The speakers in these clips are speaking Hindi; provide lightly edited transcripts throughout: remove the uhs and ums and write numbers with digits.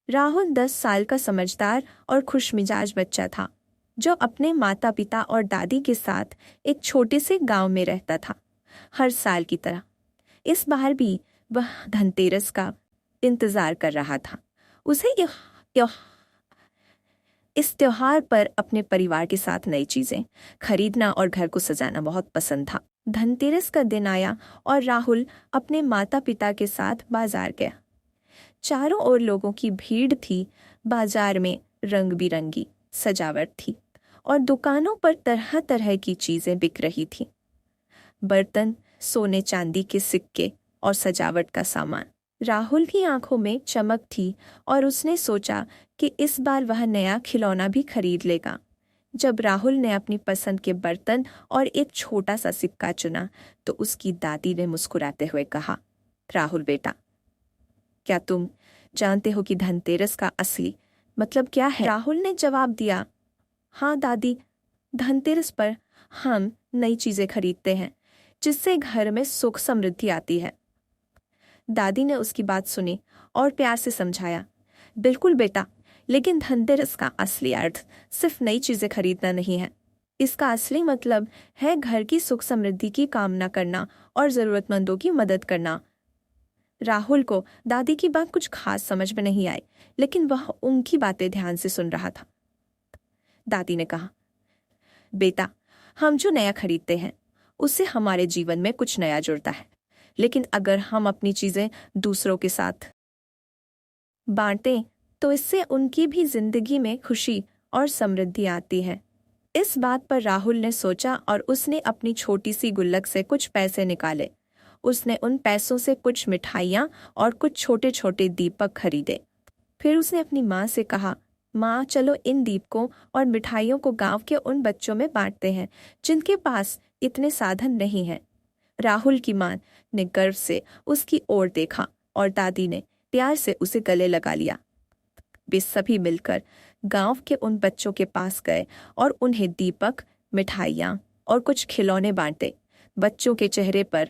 राहुल 10 साल का समझदार और खुशमिजाज बच्चा था जो अपने माता पिता और दादी के साथ एक छोटे से गांव में रहता था। हर साल की तरह इस बार भी वह धनतेरस का इंतजार कर रहा था। उसे इस त्योहार पर अपने परिवार के साथ नई चीजें खरीदना और घर को सजाना बहुत पसंद था। धनतेरस का दिन आया और राहुल अपने माता पिता के साथ बाजार गया। चारों ओर लोगों की भीड़ थी। बाजार में रंग बिरंगी सजावट थी और दुकानों पर तरह तरह की चीजें बिक रही थी। बर्तन, सोने चांदी के सिक्के और सजावट का सामान। राहुल की आंखों में चमक थी और उसने सोचा कि इस बार वह नया खिलौना भी खरीद लेगा। जब राहुल ने अपनी पसंद के बर्तन और एक छोटा सा सिक्का चुना तो उसकी दादी ने मुस्कुराते हुए कहा, राहुल बेटा, क्या तुम जानते हो कि धनतेरस का असली मतलब क्या है? राहुल ने जवाब दिया, हाँ दादी, धनतेरस पर हम नई चीजें खरीदते हैं जिससे घर में सुख समृद्धि आती है। दादी ने उसकी बात सुनी और प्यार से समझाया, बिल्कुल बेटा, लेकिन धनतेरस का असली अर्थ सिर्फ नई चीजें खरीदना नहीं है। इसका असली मतलब है घर की सुख समृद्धि की कामना करना और जरूरतमंदों की मदद करना। राहुल को दादी की बात कुछ खास समझ में नहीं आई, लेकिन वह उनकी बातें ध्यान से सुन रहा था। दादी ने कहा, बेटा, हम जो नया खरीदते हैं उससे हमारे जीवन में कुछ नया जुड़ता है, लेकिन अगर हम अपनी चीजें दूसरों के साथ बांटें तो इससे उनकी भी जिंदगी में खुशी और समृद्धि आती है। इस बात पर राहुल ने सोचा और उसने अपनी छोटी सी गुल्लक से कुछ पैसे निकाले। उसने उन पैसों से कुछ मिठाइयाँ और कुछ छोटे छोटे दीपक खरीदे। फिर उसने अपनी माँ से कहा, माँ, चलो इन दीपकों और मिठाइयों को गांव के उन बच्चों में बांटते हैं जिनके पास इतने साधन नहीं हैं। राहुल की माँ ने गर्व से उसकी ओर देखा और दादी ने प्यार से उसे गले लगा लिया। वे सभी मिलकर गांव के उन बच्चों के पास गए और उन्हें दीपक, मिठाइयाँ और कुछ खिलौने बांटे। बच्चों के चेहरे पर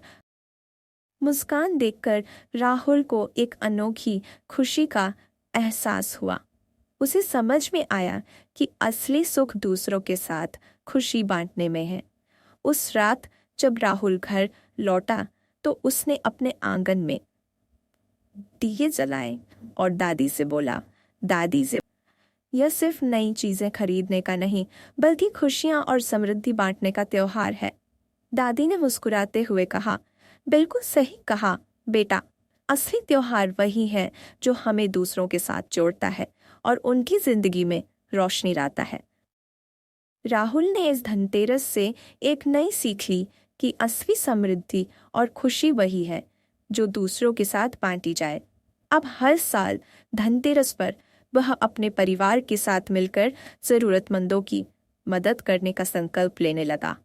मुस्कान देखकर राहुल को एक अनोखी खुशी का एहसास हुआ। उसे समझ में आया कि असली सुख दूसरों के साथ खुशी बांटने में है। उस रात जब राहुल घर लौटा तो उसने अपने आंगन में दिए जलाए और दादी से बोला, दादी से, यह सिर्फ नई चीजें खरीदने का नहीं बल्कि खुशियां और समृद्धि बांटने का त्योहार है। दादी ने मुस्कुराते हुए कहा, बिल्कुल सही कहा बेटा, असली त्योहार वही है जो हमें दूसरों के साथ जोड़ता है और उनकी जिंदगी में रोशनी लाता है। राहुल ने इस धनतेरस से एक नई सीख ली कि असली समृद्धि और खुशी वही है जो दूसरों के साथ बांटी जाए। अब हर साल धनतेरस पर वह अपने परिवार के साथ मिलकर जरूरतमंदों की मदद करने का संकल्प लेने लगा।